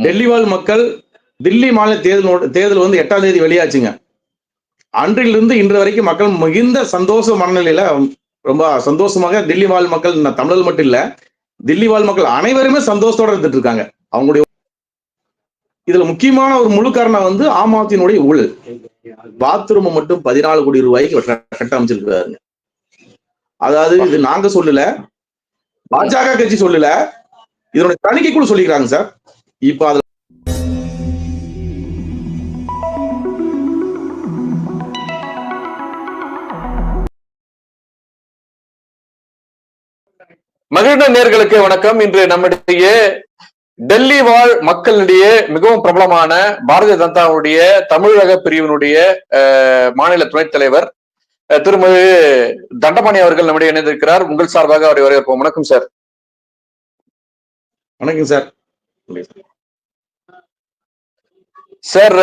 டெல்லி வாழ் மக்கள் தில்லி மாநில தேர்தல் வந்து 8ஆம் தேதி வெளியாச்சுங்க. அன்றிலிருந்து இன்று வரைக்கும் மக்கள் மிகுந்த சந்தோஷ மனநிலையில ரொம்ப சந்தோஷமாக தில்லி வாழ் மக்கள், தமிழர்கள் மட்டும் இல்ல, தில்லி வாழ் மக்கள் அனைவருமே சந்தோஷத்தோட இருந்துட்டு இருக்காங்க. அவங்களுடைய இதுல முக்கியமான ஒரு முழு காரணம் வந்து ஆம் ஆத்மியினுடைய ஊழல். பாத்ரூம் மட்டும் 14 கோடி ரூபாய்க்கு கட்ட அமைச்சிருக்காருங்க. அதாவது இது நாங்க சொல்லல, பாஜக கட்சி சொல்லல, இதனுடைய தணிக்கைக்குழு சொல்லிக்கிறாங்க சார். இப்ப அதுல மகிழ்ந்த நேயர்களுக்கு வணக்கம். இன்று நம்முடைய டெல்லி வாழ் மக்களிடையே மிகவும் பிரபலமான பாரதிய ஜனதாவுடைய தமிழக பிரிவினுடைய மாநில துணைத் தலைவர் திருமதி தண்டபாணி அவர்கள் நம்முடைய இணைந்திருக்கிறார். உங்கள் சார்பாக அவரை வரவேற்போம். வணக்கம் சார். வணக்கம் சார். சார்,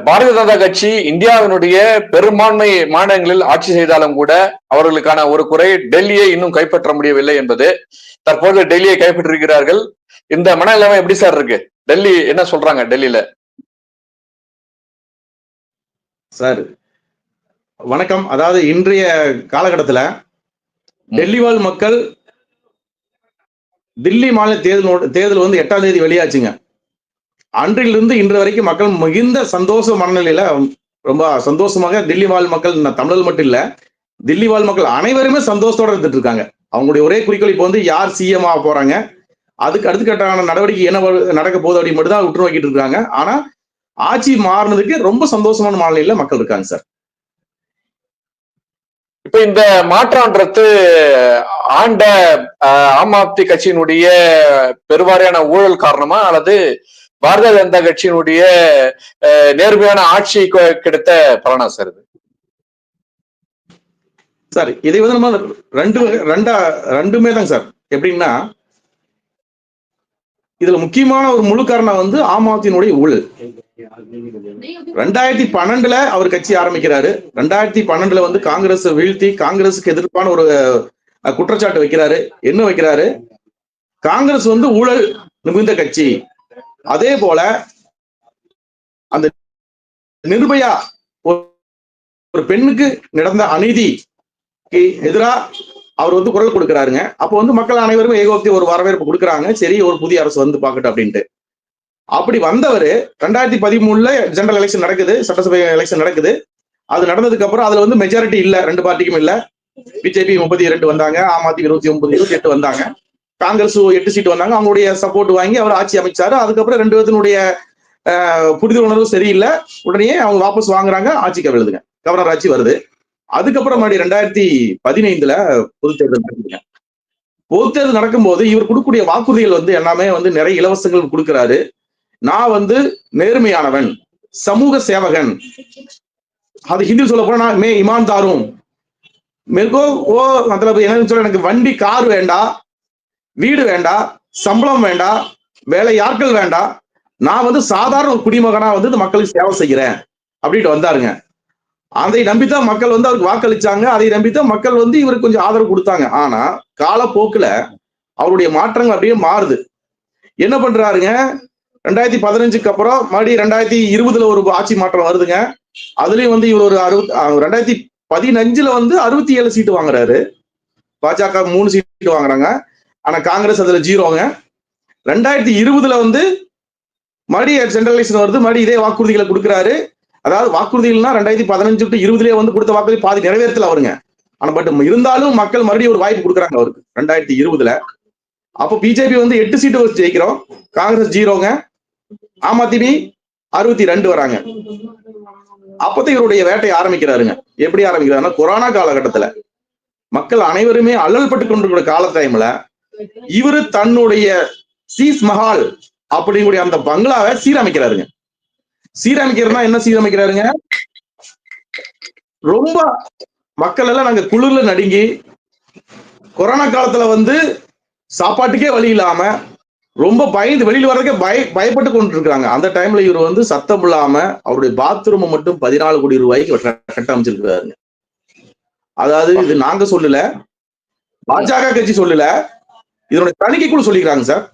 பாரதிய ஜனதா கட்சி இந்தியாவினுடைய பெரும்பான்மை மாநிலங்களில் ஆட்சி செய்தாலும் கூட அவர்களுக்கான ஒரு குறை, டெல்லியை இன்னும் கைப்பற்ற முடியவில்லை என்பது. தற்போது டெல்லியை கைப்பற்றிருக்கிறார்கள். இந்த மனநிலைமை எப்படி சார் இருக்கு? டெல்லி என்ன சொல்றாங்க? டெல்லியில சார் வணக்கம். அதாவது இன்றைய காலகட்டத்தில் டெல்லி வாழ் மக்கள் தில்லி மாநில தேர்தல் வந்து 8ஆம் தேதி வெளியாச்சுங்க. அன்றிலிருந்து இன்று வரைக்கும் மக்கள் மிகுந்த சந்தோஷ மனநிலையில ரொம்ப சந்தோஷமாக தில்லி வாழ் மக்கள், தமிழர்கள் மட்டும் இல்ல, தில்லி வாழ் மக்கள் அனைவருமே சந்தோஷத்தோட இருந்துட்டு இருக்காங்க. அவங்களுடைய ஒரே குறிக்கோள் இப்ப வந்து யார் சிஎம் ஆக போறாங்க, அதுக்கு அடுத்துக்கட்டான நடவடிக்கை என்ன நடக்க போகுது அப்படின்னு மட்டும் தான் உற்று நோக்கிட்டு இருக்காங்க. ஆனா ஆட்சி மாறினதுக்கு ரொம்ப சந்தோஷமான மனநிலையில மக்கள் இருக்காங்க சார். இப்ப இந்த மாற்றம்ன்றது ஆண்ட ஆம் ஆத்மி கட்சியினுடைய பெருவாரியான ஊழல் காரணமா, அல்லது பாரதிய ஜனதா கட்சியினுடைய நேர்மையான ஆட்சி கிடைத்த பலனா சார் இது? சார் இதை வந்து நம்ம ரெண்டுமே தான் சார். எப்படின்னா, இதுல முக்கியமான ஒரு முழு காரணம் வந்து ஆம் ஆத்மியினுடைய ஊழல். 2012 அவர் கட்சி ஆரம்பிக்கிறாரு. 2012 வந்து காங்கிரஸ் வீழ்த்தி காங்கிரஸுக்கு எதிர்ப்பான ஒரு குற்றச்சாட்டு வைக்கிறாரு. என்ன வைக்கிறாரு? காங்கிரஸ் வந்து ஊழல் மிகுந்த கட்சி. அதே போல அந்த நிர்பயா ஒரு பெண்ணுக்கு நடந்த அநீதிக்கு எதிராக அவர் வந்து குரல் கொடுக்கிறாருங்க. அப்போ வந்து மக்கள் அனைவரும் ஏகோப்தி ஒரு வரவேற்பு கொடுக்குறாங்க. சரி, ஒரு புதிய அரசு வந்து பார்க்கட்டும் அப்படின்ட்டு. அப்படி வந்தவர் 2013 ஜெனரல் எலெக்ஷன் நடக்குது, சட்டசபை எலெக்ஷன் நடக்குது. அது நடந்ததுக்கு அப்புறம் அதுல வந்து மெஜாரிட்டி இல்ல, ரெண்டு பார்ட்டிக்கும் இல்ல. பிஜேபி 32 வந்தாங்க, ஆம் ஆத்மி 29, 28 வந்தாங்க, காங்கிரஸ் 8 சீட் வந்தாங்க. அவங்களுடைய சப்போர்ட் வாங்கி அவர் ஆட்சி அமைச்சாரு. அதுக்கப்புறம் ரெண்டு பேத்தினுடைய புரிதல் உணர்வு சரியில்லை. உடனே அவங்க வாபஸ் வாங்குறாங்க, ஆட்சி கவிழுதுங்க, கவர்னர் ஆட்சி வருது. அதுக்கப்புறம் மறுபடியும் 2015 பொது தேர்தல் நடக்குதுங்க. பொது தேர்தல் நடக்கும்போது இவர் கொடுக்கக்கூடிய வாக்குறுதிகள் வந்து எல்லாமே வந்து நிறைய இலவசங்கள் கொடுக்கிறாரு. நான் வந்து நேர்மையானவன், சமூக சேவகன், அது ஹிந்தி சொல்ல போனா மே இமான்தாரும் மெர்கோ ஓ மத்தலப் என்னன்னு சொல்ல, எனக்கு வண்டி கார் வேண்டாம், வீடு வேண்டாம், சம்பளம் வேண்டாம், வேலை யாட்கள் வேண்டாம், நான் வந்து சாதாரண ஒரு குடிமகனா வந்து இந்த மக்களுக்கு சேவை செய்கிறேன் அப்படின்ட்டு வந்தாருங்க. அதை நம்பித்தான் மக்கள் வந்து அவருக்கு வாக்களிச்சாங்க. அதை நம்பித்தான் மக்கள் வந்து இவருக்கு கொஞ்சம் ஆதரவு கொடுத்தாங்க. ஆனா காலப்போக்குல அவருடைய மாற்றங்கள் அப்படியே மாறுது. என்ன பண்றாருங்க? 2015க்கு அப்புறம் மறுபடியும் 2020 ஒரு ஆட்சி மாற்றம் வருதுங்க. அதுலயும் வந்து இவர் ஒரு 2015 வந்து 67 சீட்டு வாங்குறாரு. பாஜக 3 சீட்டு வாங்குறாங்க. ஆனா காங்கிரஸ் அதுல 0ங்க. 2020 வந்து மறுபடியும் சென்ட்ரல் எலெக்ஷன் வருது, மறுபடியும் இதே வாக்குறுதிகளை கொடுக்குறாரு. அதாவது வாக்குறுதிகள்னா 2015 to 20 வந்து கொடுத்த வாக்குறுதி பாதி நிறைவேற்றல அவருங்க. ஆனா பட் இருந்தாலும் மக்கள் மறுபடியும் ஒரு வாய்ப்பு கொடுக்குறாங்க அவருக்கு 2020. அப்போ பிஜேபி வந்து 8 சீட்டு வச்சு ஜெயிக்கிறோம், காங்கிரஸ் 0ங்க, ஆம் ஆத்மி 62 வராங்க. அப்பதான் இவருடைய வேட்டை ஆரம்பிக்கிறாருங்க. எப்படி ஆரம்பிக்கிறாருன்னா, கொரோனா காலகட்டத்துல மக்கள் அனைவருமே அல்லல் பட்டு கொண்டிருக்கிற கால டைம்ல இவரு தன்னுடைய சீஸ் மஹால் அப்படிங்கக்கூடிய அந்த பங்களாவை சீரமைக்கிறாருங்க. சீரமைக்கிறதுனா என்ன சீரமைக்கிறாருங்க? ரொம்ப மக்கள் எல்லாம் நாங்க குளிர்ல நடுங்கி கொரோனா காலத்துல வந்து சாப்பாட்டுக்கே வழி இல்லாம ரொம்ப பயந்து வெளியில வர்றதுக்கே பயப்பட்டு கொண்டு இருக்காங்க. அந்த டைம்ல இவர் வந்து சத்தம் இல்லாம அவருடைய பாத்ரூம் மட்டும் 14 கோடி ரூபாய்க்கு கட்ட அமைச்சிருக்கிறாருங்க. அதாவது இது நாங்க சொல்லல, பாஜக கட்சி சொல்லல, இதனுடைய தணிக்கைக்குழு சொல்லிக்கிறாங்க சார்.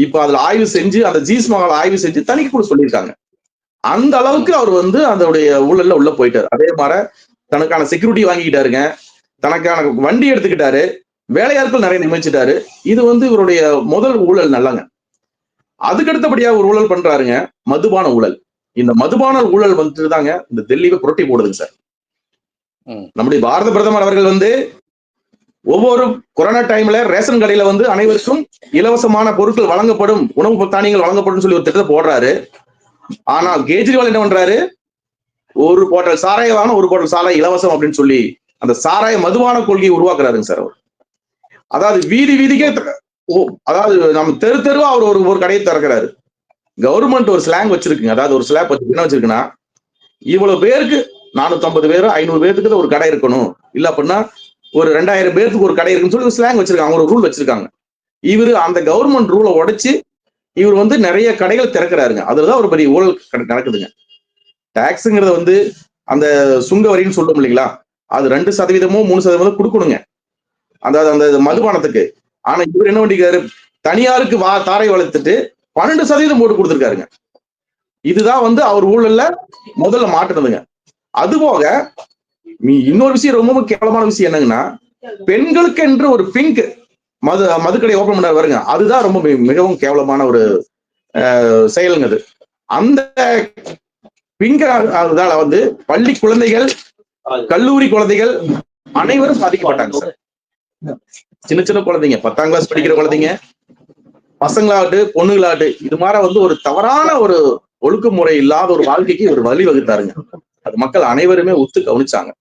இப்ப அதுல ஆய்வு செஞ்சு அந்த ஜீஸ் மகால் ஆய்வு செஞ்சு தணிக்கை கூட சொல்லியிருக்காங்க. அந்த அளவுக்கு அவர் வந்து அதோடைய ஊழல்ல உள்ள போயிட்டாரு. அதே மாதிரி தனக்கான செக்யூரிட்டி வாங்கிக்கிட்டாருங்க, தனக்கான வண்டி எடுத்துக்கிட்டாரு, வேலையாட்கள் நிறைய நியமிச்சிட்டாரு. இது வந்து இவருடைய முதல் ஊழல் நல்லங்க. அதுக்கு அடுத்தபடியா ஒரு ஊழல் பண்றாருங்க, மதுபான ஊழல். இந்த மதுபான ஊழல் வந்துட்டு தாங்க இந்த டெல்லியை புரட்டி போடுதுங்க சார். நம்முடைய பாரத பிரதமர் அவர்கள் வந்து ஒவ்வொரு கொரோனா டைம்ல ரேஷன் கடையில வந்து அனைவருக்கும் இலவசமான பொருட்கள் வழங்கப்படும், உணவு தானியங்கள் வழங்கப்படும் சொல்லி ஒரு திட்டத்தை போடுறாரு. ஆனால் கேஜ்ரிவால் என்ன பண்றாரு, ஒரு போட்டல் சாராய வாங்க ஒரு போட்டல் சாராய இலவசம் அப்படின்னு சொல்லி அந்த சாராய மதுபான கொள்கையை உருவாக்குறாருங்க சார் அவர். அதாவது வீதி வீதிக்கே அதாவது நம்ம தெரு தெருவா அவர் ஒரு கடையை திறக்கிறாரு. கவர்மெண்ட் ஒரு ஸ்லாங் வச்சிருக்குங்க. அதாவது ஒரு ஸ்லாப் என்ன வச்சிருக்குன்னா, இவ்வளவு பேருக்கு 450 பேர் 500 பேருக்கு ஒரு கடை இருக்கணும், இல்ல அப்படின்னா ஒரு 2000 பேருக்கு ஒரு கடை இருக்குன்னு சொல்லி ஒரு ஸ்லாங் வச்சிருக்காங்க, ஒரு ரூல் வச்சிருக்காங்க. இவரு அந்த கவர்மெண்ட் ரூலை உடைச்சு இவர் வந்து நிறைய கடைகள் திறக்கிறாருங்க. அதுலதான் ஒரு பெரிய ஊழல் நடக்குதுங்க. டாக்ஸுங்கிறத வந்து அந்த சுங்க வரின்னு சொல்றோம் இல்லைங்களா, அது 2% 3% கொடுக்கணுங்க அந்த மதுபானத்துக்கு. ஆனா இவர் என்ன பண்ணிருக்காரு, தனியாருக்கு தாரை வளர்த்துட்டு 12% போட்டு கொடுத்திருக்காருங்க. இதுதான் வந்து அவர் ஊழல்ல முதல்ல மாட்டுனதுங்க. அது போக இன்னொரு விஷயம், ரொம்ப கேவலமான விஷயம் என்னங்கன்னா, பெண்களுக்கு என்று ஒரு பிங்க் மதுக்கடை ஓபன் பண்ண வருங்க. அதுதான் ரொம்ப மிகவும் கேவலமான ஒரு செயலுங்க அது. அந்த பிங்க் வந்து பள்ளி குழந்தைகள், கல்லூரி குழந்தைகள் அனைவரும் பாதிக்கப்பட்டாங்க சார். சின்ன சின்ன குழந்தைங்க, 10ஆம் கிளாஸ் படிக்கிற குழந்தைங்க, பசங்களாகட்டு பொண்ணுங்களாகட்டு, இது மாதிரி வந்து ஒரு தவறான ஒரு ஒழுங்குமுறை இல்லாத ஒரு வாழ்க்கைக்கு ஒரு வழி வகுத்தாருங்க. அது மக்கள் அனைவருமே ஒத்து கவனிச்சாங்க.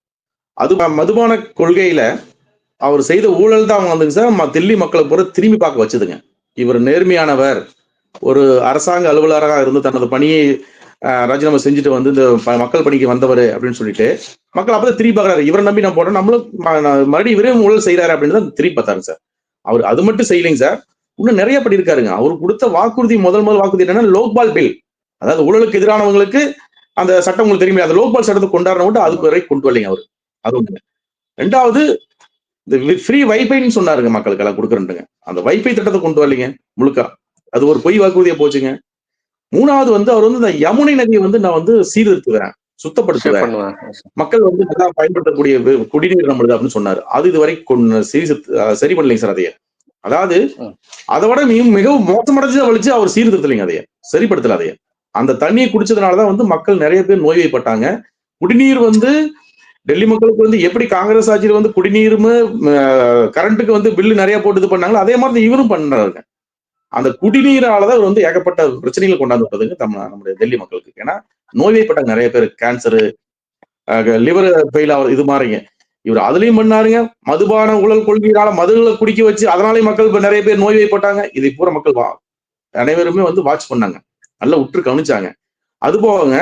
அது மதுபான கொள்கையில அவர் செய்த ஊழல் தான் வந்துங்க சார் தில்லி மக்களை பூரா திரும்பி பார்க்க வச்சதுங்க. இவர் நேர்மையானவர், ஒரு அரசாங்க அலுவலராக இருந்து தனது பணியை ராஜினாமா செஞ்சுட்டு வந்து இந்த மக்கள் பணிக்கு வந்தவர் அப்படின்னு சொல்லிட்டு மக்கள் அப்பதான் திரும்பி பார்க்கறாரு. இவரை நம்பி நான் போறேன், நம்மளும் மறுபடியும் இவரே ஊழல் செய்யறாரு அப்படின்னு தான் திரும்பி பார்த்தாரு சார். அவர் அது மட்டும் செய்யலைங்க சார், இன்னும் நிறைய பண்ணியிருக்காருங்க. அவர் கொடுத்த வாக்குறுதி முதல் வாக்குறுதி என்னன்னா லோக்பால் பில், அதாவது ஊழலுக்கு எதிரானவங்களுக்கு அந்த சட்டம் உங்களுக்கு தெரியுமே, அந்த லோக்பால் சட்டத்தை கொண்டாடுறவங்க அதுக்கு வரை கொண்டு வரலைங்க அவர். அது ஒண்ணு. ரெண்டாவது இந்த ஃப்ரீ வைஃபைன்னு சொன்னாருங்க, மக்களுக்கு எல்லாம் கொடுக்குறேன்ட்டுங்க. அந்த வைஃபை திட்டத்தை கொண்டு வரலைங்க முழுக்க. அது ஒரு பொய் வாக்குறுதியா போச்சுங்க. மூணாவது வந்து அவர் வந்து இந்த யமுனை நதியை வந்து நான் வந்து சீர்திருத்துவேன், சுத்தப்படுத்துவேன், மக்கள் வந்து நல்லா பயன்படுத்தக்கூடிய குடிநீர் நம்மளுது அப்படின்னு சொன்னாரு. அது இதுவரை சரி பண்ணலைங்க சார் அதைய. அதாவது அதை விட மிகவும் மோசமடைஞ்சதை வலிச்சு அவர் சீர்திருத்தலைங்க அதைய, சரிப்படுத்தல அதைய. அந்த தண்ணியை குடிச்சதுனாலதான் வந்து மக்கள் நிறைய பேர் நோய்வாய்ப்பட்டாங்க. குடிநீர் வந்து டெல்லி மக்களுக்கு வந்து எப்படி காங்கிரஸ் ஆட்சியில் வந்து குடிநீரும் கரண்ட்டுக்கு வந்து பில்லு நிறைய போட்டு இது பண்ணாங்களோ அதே மாதிரி இவரும் பண்றாருங்க. அந்த குடிநீராலதான் வந்து ஏகப்பட்ட பிரச்சனைகள் கொண்டாந்து விட்டதுங்க நம்முடைய டெல்லி மக்களுக்கு. ஏன்னா நோய்வாய்ப்பட்டாங்க நிறைய பேர், கேன்சரு, லிவர் ஃபெயில் ஆகுது, இது மாதிரிங்க. இவர் அதுலயும் பண்ணாருங்க. மதுபான ஊழல் கொள்கையினால மதுகளை குடிக்க வச்சு அதனாலேயும் மக்கள் நிறைய பேர் நோய்வாய்ப்பட்டாங்க. இதை பூரா மக்கள் அனைவருமே வந்து வாட்ச் பண்ணாங்க, நல்லா உற்று கவனிச்சாங்க. அது போகங்க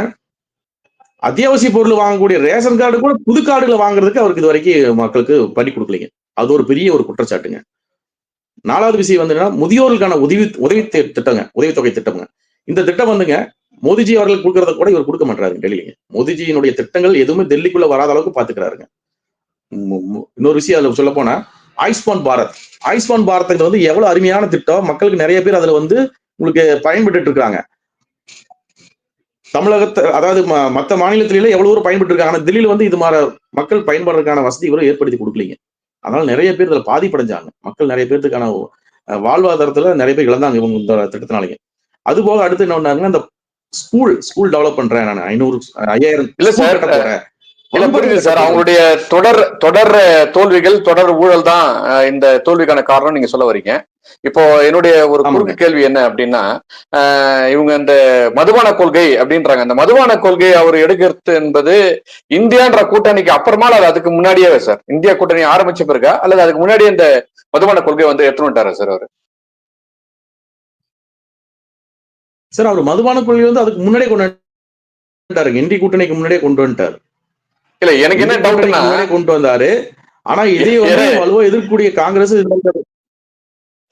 அத்தியாவசிய பொருள் வாங்கக்கூடிய ரேஷன் கார்டு கூட புது கார்டுகளை வாங்குறதுக்கு அவருக்கு இது வரைக்கும் மக்களுக்கு பண்ணி கொடுக்கலைங்க. அது ஒரு பெரிய ஒரு குற்றச்சாட்டுங்க. 4வது விஷயம் வந்து முதியோர்களுக்கான உதவி திட்டங்க, உதவித்தொகை திட்டம்ங்க. இந்த திட்டம் வந்துங்க மோடிஜி அவர்களுக்கு கொடுக்கறத கூட இவர் கொடுக்க மாட்டாரு டெல்லிங்க. மோடிஜியினுடைய திட்டங்கள் எதுவுமே டெல்லிக்குள்ள வராத அளவுக்கு பாத்துக்கிறாருங்க. இன்னொரு விஷயம் அதுல சொல்ல போனா ஆயுஷ்மான் பாரத், ஆயுஷ்மான் பாரத் வந்து எவ்வளவு அருமையான திட்டம், மக்களுக்கு நிறைய பேர் அதுல வந்து உங்களுக்கு பயன்பட்டு இருக்காங்க. தமிழகத்தை அதாவது மற்ற மாநிலத்தில எவ்வளவு பயன்பட்டு இருக்காங்க. ஆனா தில்லியில வந்து இது மாதிரி மக்கள் பயன்படுறதுக்கான வசதி இவரை ஏற்படுத்தி கொடுக்கலீங்க. அதனால நிறைய பேர் இதுல பாதிப்படைஞ்சாங்க. மக்கள் நிறைய பேருக்கான வாழ்வாதாரத்துல நிறைய பேர் இழந்தாங்க இவங்க இந்த திட்டத்தினாலேயே. அது போக அடுத்து என்ன பண்ணாங்க, இந்த ஸ்கூல் டெவலப் பண்றேன் நான் 5000 இல்ல சார், இல்ல புரியுது சார். அவங்களுடைய தொடர் தோல்விகள், தொடர் ஊழல் தான் இந்த தோல்விக்கான காரணம் நீங்க சொல்ல வரீங்க. இப்போ என்னுடைய ஒரு குறுக்கு கேள்வி என்ன அப்படின்னா, இவங்க இந்த மதுபான கொள்கை அப்படின்றாங்க. அந்த மதுபான கொள்கை அவர் எடுக்கிறது என்பது இந்தியான்ற கூட்டணிக்கு அப்புறமா அல்லது அதுக்கு முன்னாடியே சார், இந்தியா கூட்டணி ஆரம்பிச்ச பிறகா அல்லது அதுக்கு முன்னாடியே இந்த மதுபான கொள்கை வந்து எடுத்துட்டு வந்துட்டாரா சார் அவரு? சார் அவர் மதுபான கொள்கை வந்து அதுக்கு முன்னாடியே கொண்டு வந்துட்டாரு, இந்திய கூட்டணிக்கு முன்னாடியே கொண்டு வந்துட்டாரு. இல்ல எனக்கு என்ன டவுட்னா கொண்டு வந்தாரு. ஆனா இதை வந்து வலுவா எதிர்க்கக்கூடிய காங்கிரஸ்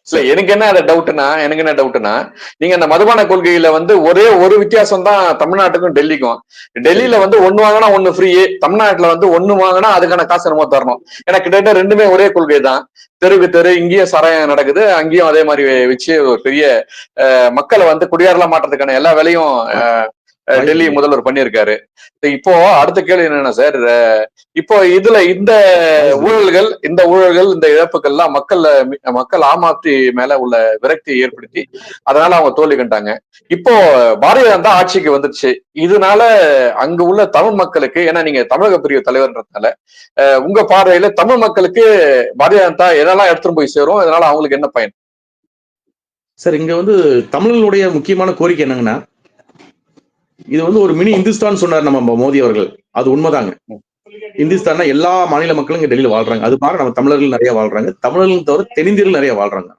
இல்ல எனக்கு என்ன டவுட்னா நீங்க அந்த மதுபான கொள்கையில வந்து ஒரே ஒரு வித்தியாசம் தான் தமிழ்நாட்டுக்கும் டெல்லிக்கும். டெல்லியில வந்து ஒண்ணு வாங்கினா ஒண்ணு ஃப்ரீ, தமிழ்நாட்டுல வந்து ஒண்ணு வாங்கினா அதுக்கான காசு என்னமோ தரணும். ஏன்னா கிட்டத்தட்ட ரெண்டுமே ஒரே கொள்கை தான். தெருவுக்கு தெரு இங்கேயும் சாராயம் நடக்குது, அங்கேயும் அதே மாதிரி வச்சு ஒரு பெரிய மக்களை வந்து குடியாரெல்லாம் மாற்றத்துக்கான எல்லா வேலையும் டெல்லி முதல்வர் பண்ணியிருக்காரு. இப்போ அடுத்த கேள்வி என்னன்னா சார், இப்போ இதுல இந்த ஊழல்கள் இந்த இழப்புகள்லாம் மக்கள் ஆம் ஆத்மி மேல உள்ள விரக்தியை ஏற்படுத்தி அதனால அவங்க தோல்வி கண்டாங்க. இப்போ பாரதிய ஜனதா ஆட்சிக்கு வந்துருச்சு. இதனால அங்க உள்ள தமிழ் மக்களுக்கு, ஏன்னா நீங்க தமிழக பிரிவு தலைவர்ன்றதுனால உங்க பார்வையில தமிழ் மக்களுக்கு பாரதிய ஜனதா எதெல்லாம் எடுத்துட்டு போய் சேரும், இதனால அவங்களுக்கு என்ன பயன் சார்? இங்க வந்து தமிழர்களுடைய முக்கியமான கோரிக்கை என்னங்கன்னா, இது வந்து ஒரு மினி இந்துஸ்தான் சொன்னார் நம்ம மோடி அவர்கள். அது உண்மைதாங்க. இந்துஸ்தான்னா எல்லா மாநில மக்களும் இங்க டெல்லியில வாழ்றாங்க. அது மாதிரி நம்ம தமிழர்கள் நிறைய வாழ்றாங்க. தமிழர்கள் தவிர தென்னிந்தியர்கள் நிறைய வாழ்றாங்க.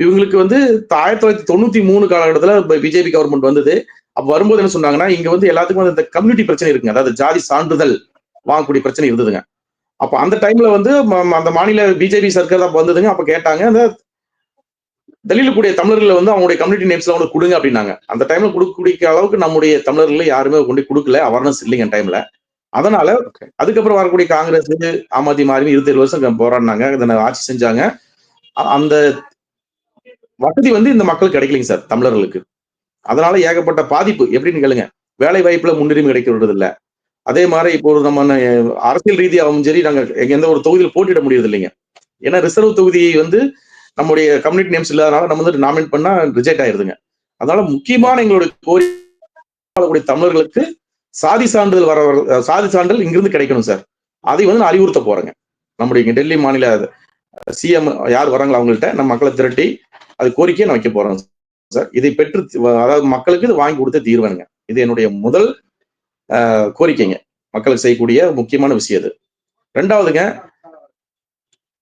இவங்களுக்கு வந்து 1993 காலகட்டத்துல பிஜேபி கவர்மெண்ட் வந்தது. அப்ப வரும்போது என்ன சொன்னாங்கன்னா, இங்க வந்து எல்லாத்துக்கும் இந்த கம்யூனிட்டி பிரச்சனை இருக்குங்க. அதாவது ஜாதி சான்றிதழ் வாங்கக்கூடிய பிரச்சனை இருந்ததுங்க. அப்ப அந்த டைம்ல வந்து அந்த மாநில பிஜேபி சர்க்கார் தான் வந்ததுங்க. அப்ப கேட்டாங்க, அந்த டெல்லியில கூடிய தமிழர்கள் வந்து அவங்களுடைய கம்யூனிட்டி நேம்ஸ்ல அவங்களுக்கு கொடுங்க அப்படின்னாங்க. அந்த டைம்ல கொடுக்கக்கூடிய அளவுக்கு நம்முடைய தமிழர்கள் யாருமே கொண்டு கொடுக்கல. அவேர்னஸ் இல்லைங்க டைம்ல. அதனால அதுக்கப்புறம் வரக்கூடிய காங்கிரஸ், ஆம் ஆத்மி மாறி 27 வருஷம் போராடினாங்க, ஆட்சி செஞ்சாங்க. அந்த வசதி வந்து இந்த மக்களுக்கு கிடைக்கலைங்க சார், தமிழர்களுக்கு. அதனால ஏகப்பட்ட பாதிப்பு. எப்படின்னு கேளுங்க, வேலை வாய்ப்புல முன்னுரிமை கிடைக்கிறது இல்ல. அதே மாதிரி இப்போ நம்ம அரசியல் ரீதியாகவும் சரி, நாங்க எந்த ஒரு தொகுதியில் போட்டியிட முடியறது இல்லைங்க. ஏன்னா ரிசர்வ் தொகுதியை வந்து நம்முடைய கம்யூனிட்டி நேம்ஸ் இல்லாதனால நம்ம வந்து நாமினேட் பண்ணா ரிஜெக்ட் ஆயிருதுங்க. அதனால முக்கியமான எங்களுடைய கோரிக்கை தமிழர்களுக்கு சாதி சான்றிதழ் இங்கிருந்து கிடைக்கணும் சார். அதை வந்து நான் அறிவுறுத்த போறேங்க. நம்முடைய டெல்லி மாநில சிஎம் யார் வராங்களோ அவங்கள்ட்ட நம்ம மக்களை திரட்டி அது கோரிக்கையை நான் வைக்க போறேன் சார். இதை பெற்று, அதாவது மக்களுக்கு இது வாங்கி கொடுத்த தீர்வேனுங்க. இது என்னுடைய முதல் கோரிக்கைங்க. மக்களுக்கு செய்யக்கூடிய முக்கியமான விஷயம் இது. ரெண்டாவதுங்க,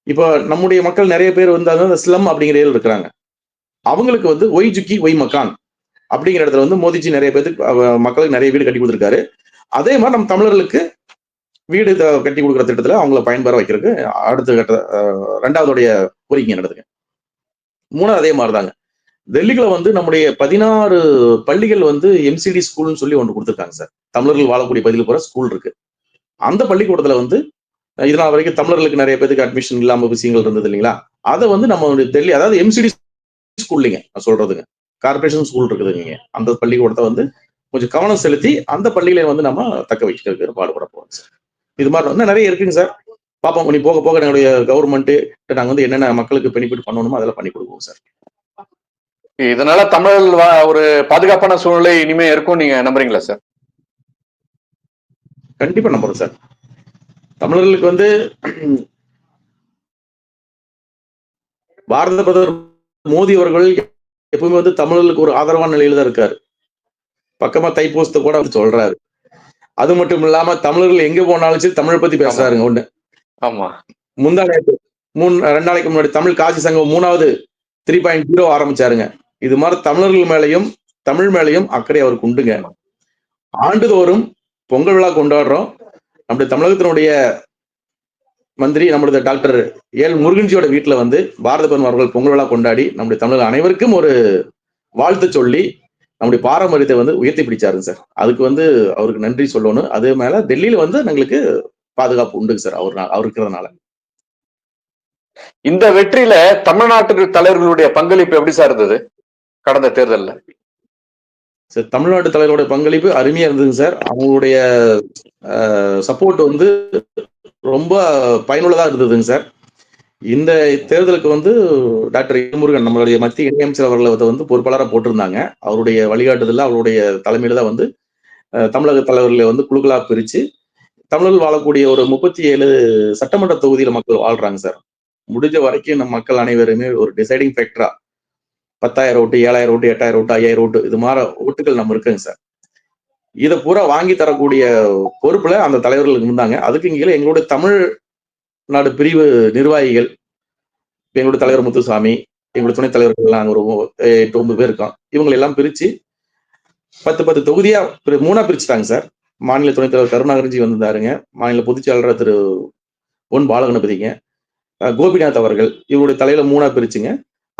இப்போ நம்முடைய மக்கள் நிறைய பேர் வந்து அந்த ஸ்லம் அப்படிங்கிற ஏரியாவில் இருக்கிறாங்க. அவங்களுக்கு வந்து ஒய் ஜுக்கி ஒய் மக்கான் அப்படிங்கிற இடத்துல வந்து மோடிஜி நிறைய பேருக்கு மக்களுக்கு நிறைய வீடு கட்டி கொடுத்துருக்காரு. அதே மாதிரி நம்ம தமிழர்களுக்கு வீடு கட்டி கொடுக்குற திட்டத்துல அவங்கள பயன்பெற வைக்கிறதுக்கு அடுத்த கட்ட ரெண்டாவதுடைய கோரிக்கை நடக்குதுங்க. மூணாவது அதே மாதிரிதாங்க. டெல்லியில வந்து நம்முடைய 16 பள்ளிகள் வந்து எம்சிடி ஸ்கூல்னு சொல்லி ஒன்று கொடுத்துருக்காங்க சார். தமிழர்கள் வாழக்கூடிய பகுதியில் போற ஸ்கூல் இருக்கு. அந்த பள்ளிக்கூடத்துல வந்து இதனால் வரைக்கும் தமிழர்களுக்கு நிறைய பேருக்கு அட்மிஷன் இல்லாம விஷயங்கள் இருந்தது இல்லைங்களா? அதை வந்து நம்ம டெல்லி, அதாவது எம்சிடி ஸ்கூல்லிங்க நான் சொல்றதுங்க, கார்பரேஷன் ஸ்கூல் இருக்குதுங்க. அந்த பள்ளிக்கூடத்தை வந்து கொஞ்சம் கவனம் செலுத்தி அந்த பள்ளிகளை வந்து நம்ம தக்க வைக்கிறதுக்கு பாடுபட போறோம் சார். இது மாதிரி வந்து நிறைய இருக்குங்க சார். பாப்போம், நீ போக போக எங்களுடைய கவர்மெண்ட் நாங்க வந்து என்னென்ன மக்களுக்கு பெனிஃபிட் பண்ணணுமோ அதெல்லாம் பண்ணி கொடுப்போம் சார். இதனால தமிழர்கள் ஒரு பாதுகாப்பான சூழ்நிலை இனிமே இருக்கும் நீங்க நம்புறீங்களா சார்? கண்டிப்பா நம்புறோம் சார். தமிழர்களுக்கு வந்து பாரத பிரதமர் மோடி அவர்கள் எப்பவுமே வந்து தமிழர்களுக்கு ஒரு ஆதரவான நிலையில தான் இருக்காரு. பக்கமா தைப்பூசத்தை கூட அவர் சொல்றாரு. அது மட்டும் இல்லாம தமிழர்கள் எங்க போனாலும் சரி தமிழை பத்தி பேசுறாருங்க. ஒண்ணு, ஆமா, முந்தா நேற்று 2 நாளைக்கு முன்னாடி தமிழ் காசி சங்கம் 3வது 3.0 ஆரம்பிச்சாருங்க. இது மாதிரி தமிழர்கள் மேலையும் தமிழ் மேலையும் அக்கறை அவருக்கு உண்டுங்க. ஆண்டுதோறும் பொங்கல் விழா கொண்டாடுறோம். நம்முடைய தமிழகத்தினுடைய மந்திரி நம்முடைய டாக்டர் எல் முருகன்ஜியோட வீட்டுல வந்து பாரத பிரதமர் அவர்கள் பொங்கல் விழா கொண்டாடி நம்முடைய தமிழர்கள் அனைவருக்கும் ஒரு வாழ்த்து சொல்லி நம்முடைய பாரம்பரியத்தை வந்து உயர்த்தி பிடிச்சாருங்க சார். அதுக்கு வந்து அவருக்கு நன்றி சொல்லணும். அதே மேல டெல்லியில வந்து எங்களுக்கு பாதுகாப்பு உண்டுங்க சார் அவர் இருக்கிறதுனால. இந்த வெற்றியில தமிழ்நாட்டு தலைவர்களுடைய பங்களிப்பு எப்படி சார் இருந்தது கடந்த தேர்தலில்? சார், தமிழ்நாட்டு தலைவருடைய பங்களிப்பு அருமையா இருந்ததுங்க சார். அவங்களுடைய சப்போர்ட் வந்து ரொம்ப பயனுள்ளதா இருந்ததுங்க சார். இந்த தேர்தலுக்கு வந்து டாக்டர் முருகன் நம்மளுடைய மத்திய இணையமைச்சர் அவர்களை வந்து பொறுப்பாளராக போட்டிருந்தாங்க. அவருடைய வழிகாட்டுதல, அவருடைய தலைமையில தான் வந்து தமிழக தலைவர்களை வந்து குழுக்களா பிரிச்சு தமிழர்கள் வாழக்கூடிய ஒரு 37 சட்டமன்ற தொகுதியில மக்கள் வாழ்றாங்க சார். முடிஞ்ச வரைக்கும் நம்ம மக்கள் அனைவருமே ஒரு டிசைடிங் ஃபேக்டரா 10,000 ஓட்டு, 7,000 ஓட்டு, 8,000 ஓட்டு, 5,000 ஓட்டு இது மாதிரி ஓட்டுகள் நம்ம இருக்குங்க சார். இதை பூரா வாங்கி தரக்கூடிய பொறுப்புல அந்த தலைவர்களுக்கு இருந்தாங்க. அதுக்கு கீழே எங்களுடைய தமிழ்நாடு பிரிவு நிர்வாகிகள், எங்களுடைய தலைவர் முத்துசாமி, எங்களுடைய துணைத் தலைவர்கள் எல்லாம் ஒரு 8-9 பேர் இருக்கோம். இவங்களை எல்லாம் பிரிச்சு 10 தொகுதியா 3 பிரிச்சுட்டாங்க சார். மாநில துணைத் தலைவர் கருணாகரன்ஜி வந்திருந்தாருங்க. மாநில பொதுச்செயலாளர் திரு பொன் பாலகணபதிங்க, கோபிநாத் அவர்கள், இவருடைய தலையில 3 பிரிச்சுங்க.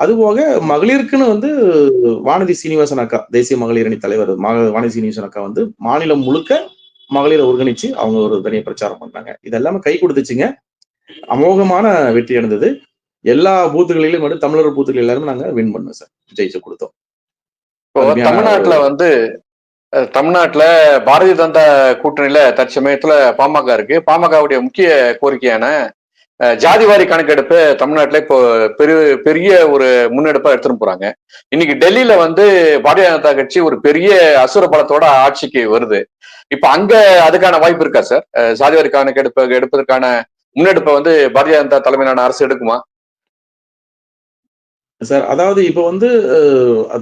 அதுபோக மகளிருக்குன்னு வந்து வானதி சீனிவாசன் அக்கா, தேசிய மகளிர் அணி தலைவர் வானதி சீனிவாசன் அக்கா வந்து மாநிலம் முழுக்க மகளிரை ஒருங்கிணைச்சு அவங்க ஒரு தனியா பிரச்சாரம் பண்ணாங்க. இது எல்லாமே கை கொடுத்துச்சுங்க. அமோகமான வெற்றி அடைந்தது. எல்லா பூத்துகளிலும் வந்து தமிழர் பூத்துகள் எல்லாருமே நாங்க வின் பண்ணோம் சார். ஜெயிச்சு கொடுத்தோம். இப்போ அருமையான தமிழ்நாட்டுல வந்து தமிழ்நாட்டுல பாரதிய ஜனதா கூட்டணியில தற்சமயத்துல பாமக இருக்கு. பாமகவுடைய முக்கிய கோரிக்கையான ஜாதிவாரி கணக்கெடுப்பு தமிழ்நாட்டுல இப்போ பெரிய ஒரு முன்னெடுப்பா எடுத்துட்டு போறாங்க. இன்னைக்கு டெல்லியில வந்து பாரதிய ஜனதா கட்சி ஒரு பெரிய அசுர பலத்தோட ஆட்சிக்கு வருது. இப்ப அங்க அதுக்கான வாய்ப்பு இருக்கா சார்? ஜாதிவாரி கணக்கெடுப்பு எடுப்பதற்கான முன்னெடுப்பை வந்து பாரதிய ஜனதா தலைமையிலான அரசு எடுக்குமா சார்? அதாவது இப்ப வந்து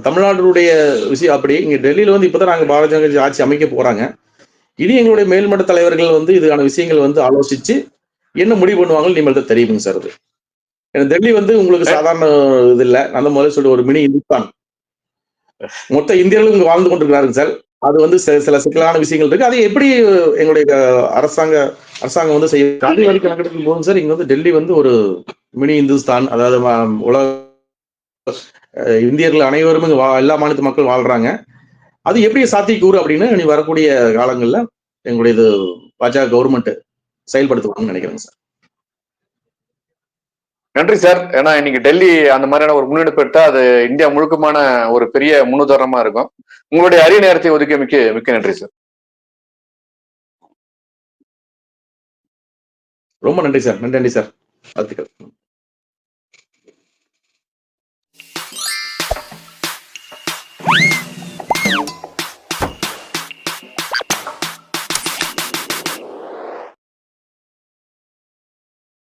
தமிழ்நாடுடைய விஷயம் அப்படி. இங்க டெல்லியில வந்து இப்பதான் நாங்க பாரதிய ஜனதா கட்சி ஆட்சி அமைக்க போறாங்க. இனி எங்களுடைய மேல்மட்ட தலைவர்கள் வந்து இதுக்கான விஷயங்கள் வந்து ஆலோசிச்சு என்ன முடிவு பண்ணுவாங்கன்னு இனிமேல் தெரியுங்க சார். அது டெல்லி வந்து உங்களுக்கு சாதாரண இது இல்ல. நான் முதல்ல சொல்லி ஒரு மினி இந்துஸ்தான். மொத்த இந்தியர்களும் இங்க வாழ்ந்து கொண்டிருக்கிறாருங்க சார். அது வந்து சில சிக்கலான விஷயங்கள் இருக்கு. அது எப்படி எங்களுடைய அரசாங்கம் வந்து செய்ய ஜாதிவாரி கணக்கெடுக்கும் போதும் சார், இங்க வந்து டெல்லி வந்து ஒரு மினி இந்துஸ்தான். அதாவது உலக இந்தியர்கள் அனைவரும் இங்க எல்லா மாநிலத்து மக்கள் வாழ்றாங்க. அது எப்படி சாத்தியக்கூறு அப்படின்னு இனி வரக்கூடிய காலங்கள்ல எங்களுடைய இது பாஜக கவர்மெண்ட் செயல்படுத்துவாங்கன்னு நினைக்கிறேங்க சார். நன்றி சார். ஏன்னா இன்னைக்கு டெல்லி அந்த மாதிரியான ஒரு முன்னெடுப்பு எடுத்தா அது இந்தியா முழுக்கமான ஒரு பெரிய முன்னுதாரணமா இருக்கும். உங்களுடைய அரிய நேரத்தை ஒதுக்கிய மிக்க நன்றி சார். ரொம்ப நன்றி சார். நன்றி சார். வாழ்த்துக்கள்.